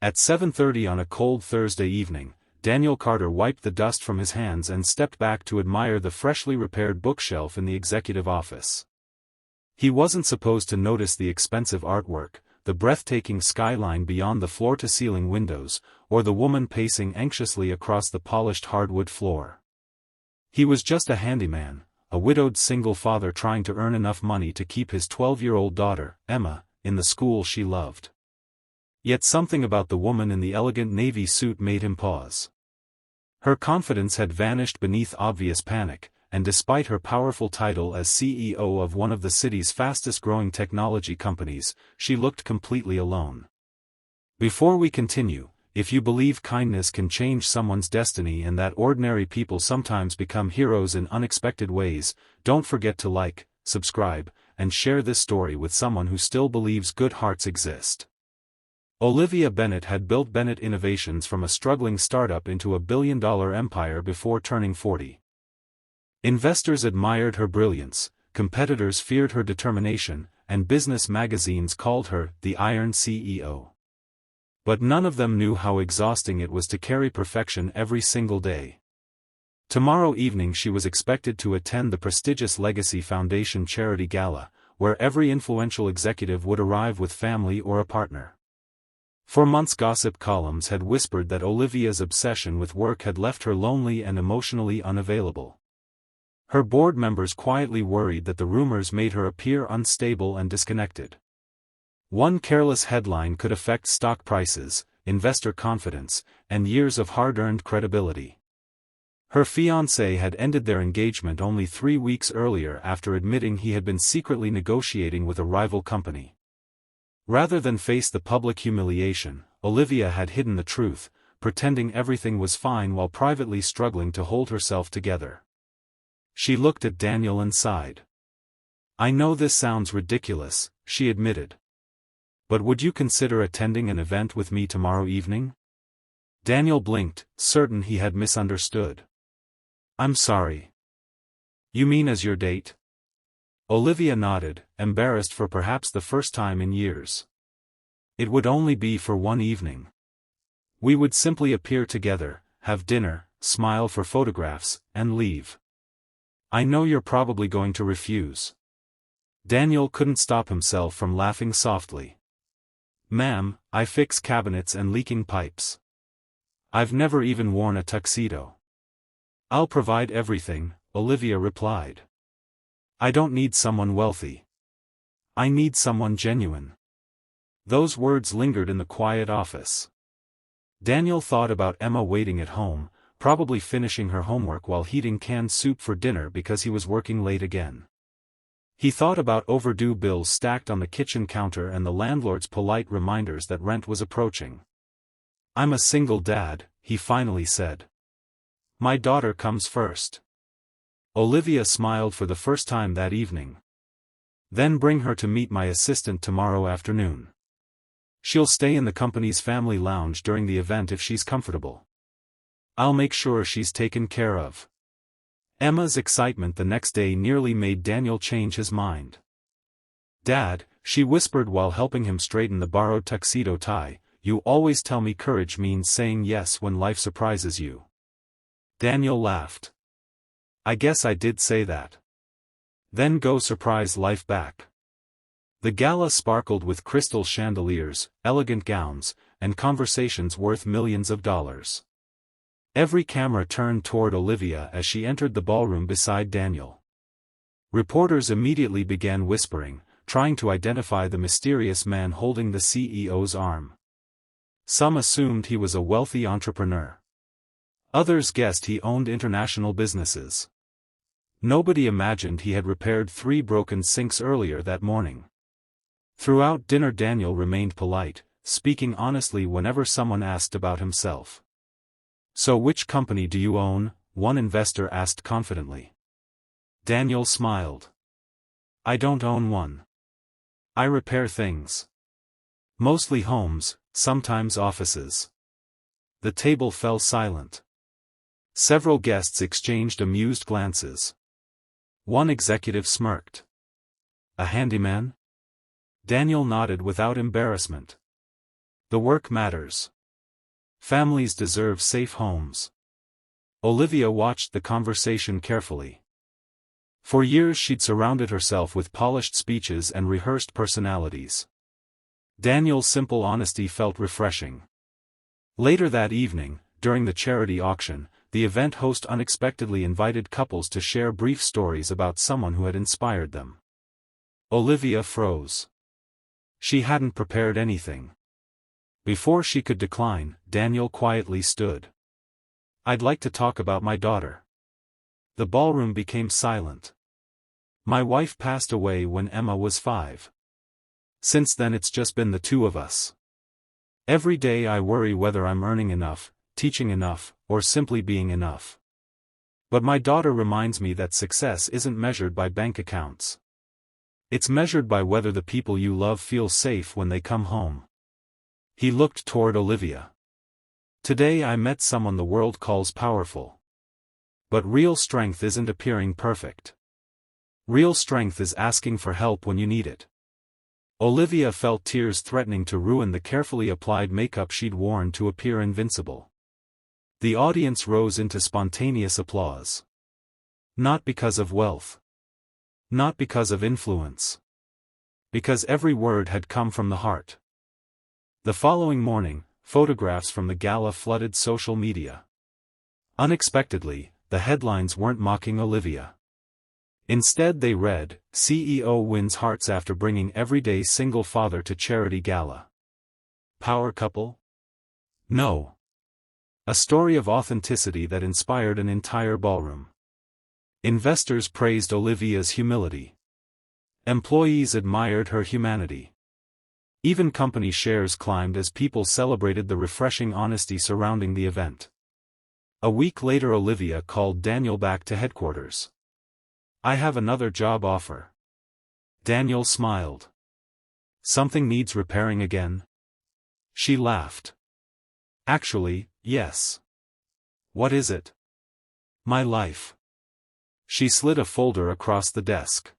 At 7:30 on a cold Thursday evening, Daniel Carter wiped the dust from his hands and stepped back to admire the freshly repaired bookshelf in the executive office. He wasn't supposed to notice the expensive artwork, the breathtaking skyline beyond the floor-to-ceiling windows, or the woman pacing anxiously across the polished hardwood floor. He was just a handyman, a widowed single father trying to earn enough money to keep his 12-year-old daughter, Emma, in the school she loved. Yet something about the woman in the elegant navy suit made him pause. Her confidence had vanished beneath obvious panic, and despite her powerful title as CEO of one of the city's fastest-growing technology companies, she looked completely alone. Before we continue, if you believe kindness can change someone's destiny and that ordinary people sometimes become heroes in unexpected ways, don't forget to like, subscribe, and share this story with someone who still believes good hearts exist. Olivia Bennett had built Bennett Innovations from a struggling startup into a billion-dollar empire before turning 40. Investors admired her brilliance, competitors feared her determination, and business magazines called her the Iron CEO. But none of them knew how exhausting it was to carry perfection every single day. Tomorrow evening she was expected to attend the prestigious Legacy Foundation charity gala, where every influential executive would arrive with family or a partner. For months gossip columns had whispered that Olivia's obsession with work had left her lonely and emotionally unavailable. Her board members quietly worried that the rumors made her appear unstable and disconnected. One careless headline could affect stock prices, investor confidence, and years of hard-earned credibility. Her fiancé had ended their engagement only 3 weeks earlier after admitting he had been secretly negotiating with a rival company. Rather than face the public humiliation, Olivia had hidden the truth, pretending everything was fine while privately struggling to hold herself together. She looked at Daniel and sighed. "I know this sounds ridiculous," she admitted. "But would you consider attending an event with me tomorrow evening?" Daniel blinked, certain he had misunderstood. "I'm sorry. You mean as your date?" Olivia nodded, embarrassed for perhaps the first time in years. "It would only be for one evening. We would simply appear together, have dinner, smile for photographs, and leave. I know you're probably going to refuse." Daniel couldn't stop himself from laughing softly. "Ma'am, I fix cabinets and leaking pipes. I've never even worn a tuxedo." "I'll provide everything," Olivia replied. "I don't need someone wealthy. I need someone genuine." Those words lingered in the quiet office. Daniel thought about Emma waiting at home, probably finishing her homework while heating canned soup for dinner because he was working late again. He thought about overdue bills stacked on the kitchen counter and the landlord's polite reminders that rent was approaching. "I'm a single dad," he finally said. "My daughter comes first." Olivia smiled for the first time that evening. "Then bring her to meet my assistant tomorrow afternoon. She'll stay in the company's family lounge during the event if she's comfortable. I'll make sure she's taken care of." Emma's excitement the next day nearly made Daniel change his mind. "Dad," she whispered while helping him straighten the borrowed tuxedo tie, "you always tell me courage means saying yes when life surprises you." Daniel laughed. "I guess I did say that. Then go surprise life back." The gala sparkled with crystal chandeliers, elegant gowns, and conversations worth millions of dollars. Every camera turned toward Olivia as she entered the ballroom beside Daniel. Reporters immediately began whispering, trying to identify the mysterious man holding the CEO's arm. Some assumed he was a wealthy entrepreneur. Others guessed he owned international businesses. Nobody imagined he had repaired 3 broken sinks earlier that morning. Throughout dinner Daniel remained polite, speaking honestly whenever someone asked about himself. "So which company do you own?" one investor asked confidently. Daniel smiled. "I don't own one. I repair things. Mostly homes, sometimes offices." The table fell silent. Several guests exchanged amused glances. One executive smirked. "A handyman?" Daniel nodded without embarrassment. The work matters. Families deserve safe homes. Olivia watched the conversation carefully. For years she'd surrounded herself with polished speeches and rehearsed personalities. Daniel's simple honesty felt refreshing. Later that evening, during the charity auction, the event host unexpectedly invited couples to share brief stories about someone who had inspired them. Olivia froze. She hadn't prepared anything. Before she could decline, Daniel quietly stood. "I'd like to talk about my daughter." The ballroom became silent. "My wife passed away when Emma was 5. Since then it's just been the two of us. Every day I worry whether I'm earning enough, teaching enough, or simply being enough. But my daughter reminds me that success isn't measured by bank accounts. It's measured by whether the people you love feel safe when they come home." He looked toward Olivia. "Today I met someone the world calls powerful. But real strength isn't appearing perfect. Real strength is asking for help when you need it." Olivia felt tears threatening to ruin the carefully applied makeup she'd worn to appear invincible. The audience rose into spontaneous applause. Not because of wealth. Not because of influence. Because every word had come from the heart. The following morning, photographs from the gala flooded social media. Unexpectedly, the headlines weren't mocking Olivia. Instead they read, "CEO wins hearts after bringing everyday single father to charity gala." Power couple? No. A story of authenticity that inspired an entire ballroom. Investors praised Olivia's humility. Employees admired her humanity. Even company shares climbed as people celebrated the refreshing honesty surrounding the event. A week later Olivia called Daniel back to headquarters. "I have another job offer." Daniel smiled. "Something needs repairing again?" She laughed. "Actually, yes." "What is it?" "My life." She slid a folder across the desk.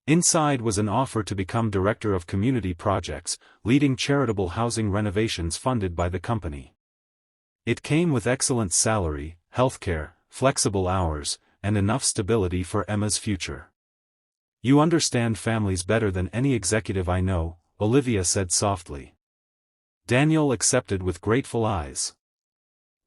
Inside was an offer to become Director of Community Projects, leading charitable housing renovations funded by the company. It came with excellent salary, healthcare, flexible hours, and enough stability for Emma's future. "You understand families better than any executive I know," Olivia said softly. Daniel accepted with grateful eyes.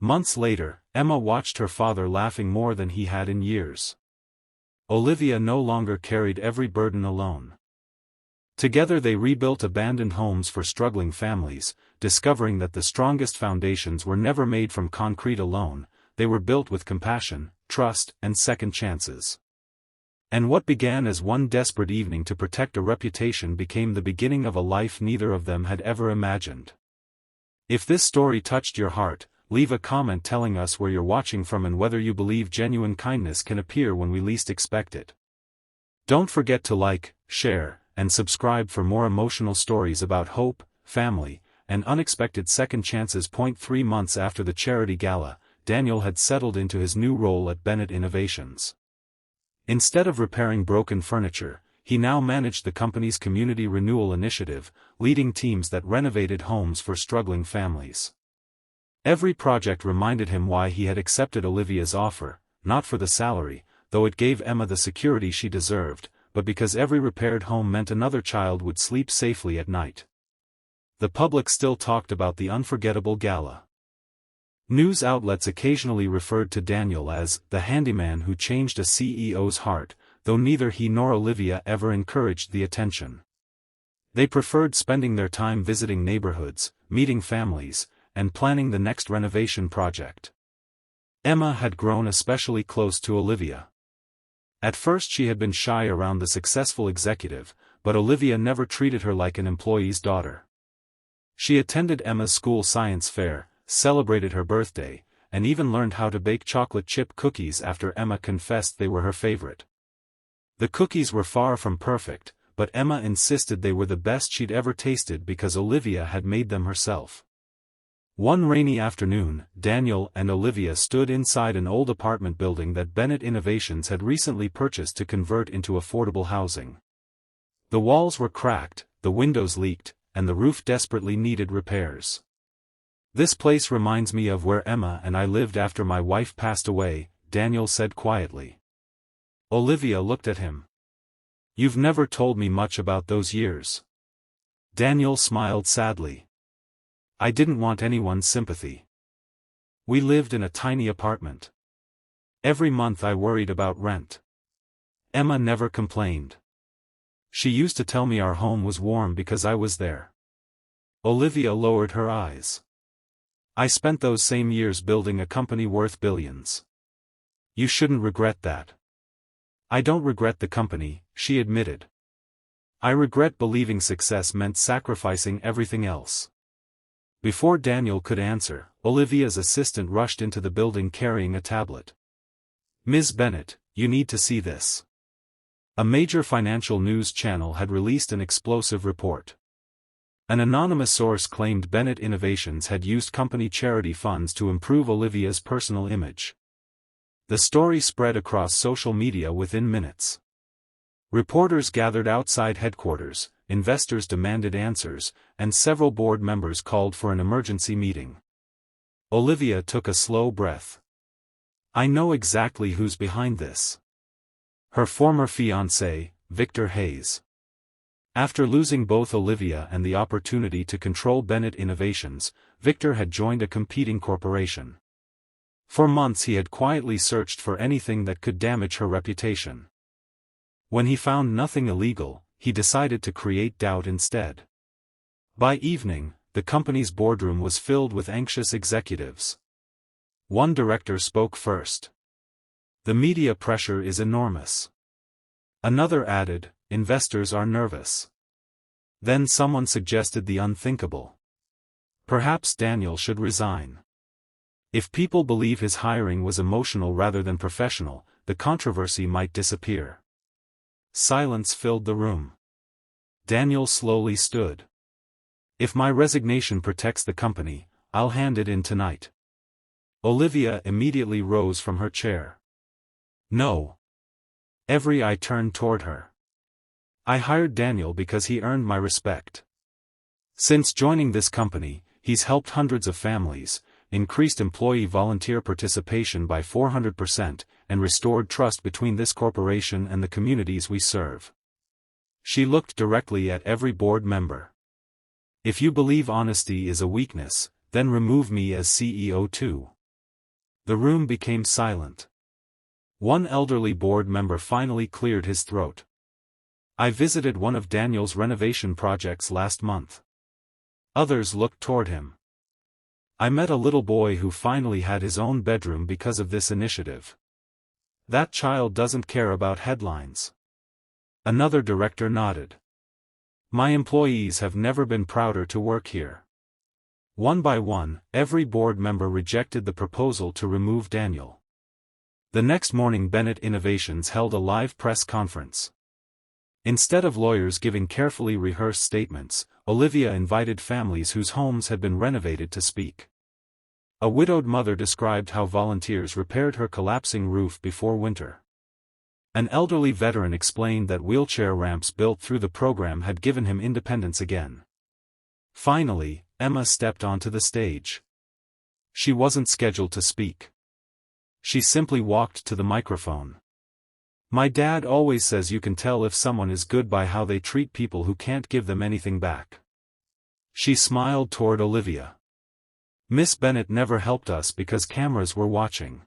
Months later, Emma watched her father laughing more than he had in years. Olivia no longer carried every burden alone. Together they rebuilt abandoned homes for struggling families, discovering that the strongest foundations were never made from concrete alone, they were built with compassion, trust, and second chances. And what began as one desperate evening to protect a reputation became the beginning of a life neither of them had ever imagined. If this story touched your heart, leave a comment telling us where you're watching from and whether you believe genuine kindness can appear when we least expect it. Don't forget to like, share, and subscribe for more emotional stories about hope, family, and unexpected second chances. 3 months after the charity gala, Daniel had settled into his new role at Bennett Innovations. Instead of repairing broken furniture, he now managed the company's community renewal initiative, leading teams that renovated homes for struggling families. Every project reminded him why he had accepted Olivia's offer, not for the salary, though it gave Emma the security she deserved, but because every repaired home meant another child would sleep safely at night. The public still talked about the unforgettable gala. News outlets occasionally referred to Daniel as the handyman who changed a CEO's heart, though neither he nor Olivia ever encouraged the attention. They preferred spending their time visiting neighborhoods, meeting families, and planning the next renovation project. Emma had grown especially close to Olivia. At first she had been shy around the successful executive, but Olivia never treated her like an employee's daughter. She attended Emma's school science fair, celebrated her birthday, and even learned how to bake chocolate chip cookies after Emma confessed they were her favorite. The cookies were far from perfect, but Emma insisted they were the best she'd ever tasted because Olivia had made them herself. One rainy afternoon, Daniel and Olivia stood inside an old apartment building that Bennett Innovations had recently purchased to convert into affordable housing. The walls were cracked, the windows leaked, and the roof desperately needed repairs. "This place reminds me of where Emma and I lived after my wife passed away," Daniel said quietly. Olivia looked at him. "You've never told me much about those years." Daniel smiled sadly. "I didn't want anyone's sympathy. We lived in a tiny apartment. Every month I worried about rent. Emma never complained. She used to tell me our home was warm because I was there." Olivia lowered her eyes. "I spent those same years building a company worth billions. You shouldn't regret that." "I don't regret the company," she admitted. "I regret believing success meant sacrificing everything else." Before Daniel could answer, Olivia's assistant rushed into the building carrying a tablet. "Ms. Bennett, you need to see this." A major financial news channel had released an explosive report. An anonymous source claimed Bennett Innovations had used company charity funds to improve Olivia's personal image. The story spread across social media within minutes. Reporters gathered outside headquarters, investors demanded answers, and several board members called for an emergency meeting. Olivia took a slow breath. "I know exactly who's behind this." Her former fiancé, Victor Hayes. After losing both Olivia and the opportunity to control Bennett Innovations, Victor had joined a competing corporation. For months he had quietly searched for anything that could damage her reputation. When he found nothing illegal, he decided to create doubt instead. By evening, the company's boardroom was filled with anxious executives. One director spoke first. "The media pressure is enormous." Another added, "Investors are nervous." Then someone suggested the unthinkable. Perhaps Daniel should resign. If people believe his hiring was emotional rather than professional, the controversy might disappear. Silence filled the room. Daniel slowly stood. "If my resignation protects the company, I'll hand it in tonight." Olivia immediately rose from her chair. "No." Every eye turned toward her. "I hired Daniel because he earned my respect. Since joining this company, he's helped hundreds of families, increased employee volunteer participation by 400%, and restored trust between this corporation and the communities we serve." She looked directly at every board member. "If you believe honesty is a weakness, then remove me as CEO too." The room became silent. One elderly board member finally cleared his throat. "I visited one of Daniel's renovation projects last month." Others looked toward him. "I met a little boy who finally had his own bedroom because of this initiative. That child doesn't care about headlines." Another director nodded. "My employees have never been prouder to work here." One by one, every board member rejected the proposal to remove Daniel. The next morning Bennett Innovations held a live press conference. Instead of lawyers giving carefully rehearsed statements, Olivia invited families whose homes had been renovated to speak. A widowed mother described how volunteers repaired her collapsing roof before winter. An elderly veteran explained that wheelchair ramps built through the program had given him independence again. Finally, Emma stepped onto the stage. She wasn't scheduled to speak. She simply walked to the microphone. "My dad always says you can tell if someone is good by how they treat people who can't give them anything back." She smiled toward Olivia. "Miss Bennett never helped us because cameras were watching.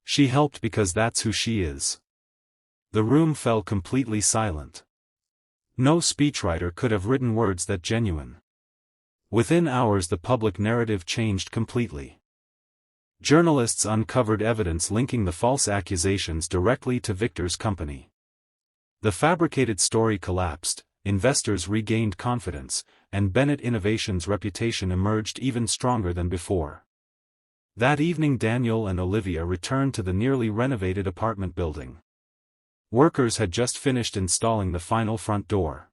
She helped because that's who she is." The room fell completely silent. No speechwriter could have written words that genuine. Within hours the public narrative changed completely. Journalists uncovered evidence linking the false accusations directly to Victor's company. The fabricated story collapsed, investors regained confidence, and Bennett Innovations' reputation emerged even stronger than before. That evening Daniel and Olivia returned to the nearly renovated apartment building. Workers had just finished installing the final front door.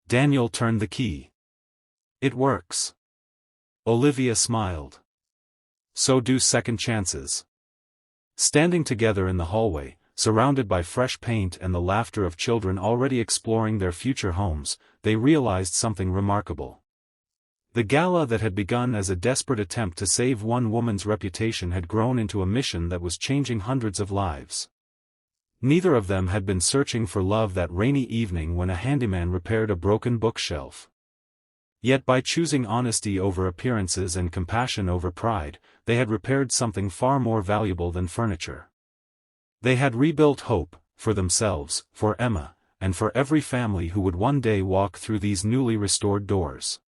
Daniel turned the key. "It works." Olivia smiled. "So do second chances." Standing together in the hallway, surrounded by fresh paint and the laughter of children already exploring their future homes, they realized something remarkable. The gala that had begun as a desperate attempt to save one woman's reputation had grown into a mission that was changing hundreds of lives. Neither of them had been searching for love that rainy evening when a handyman repaired a broken bookshelf. Yet by choosing honesty over appearances and compassion over pride, they had repaired something far more valuable than furniture. They had rebuilt hope, for themselves, for Emma, and for every family who would one day walk through these newly restored doors.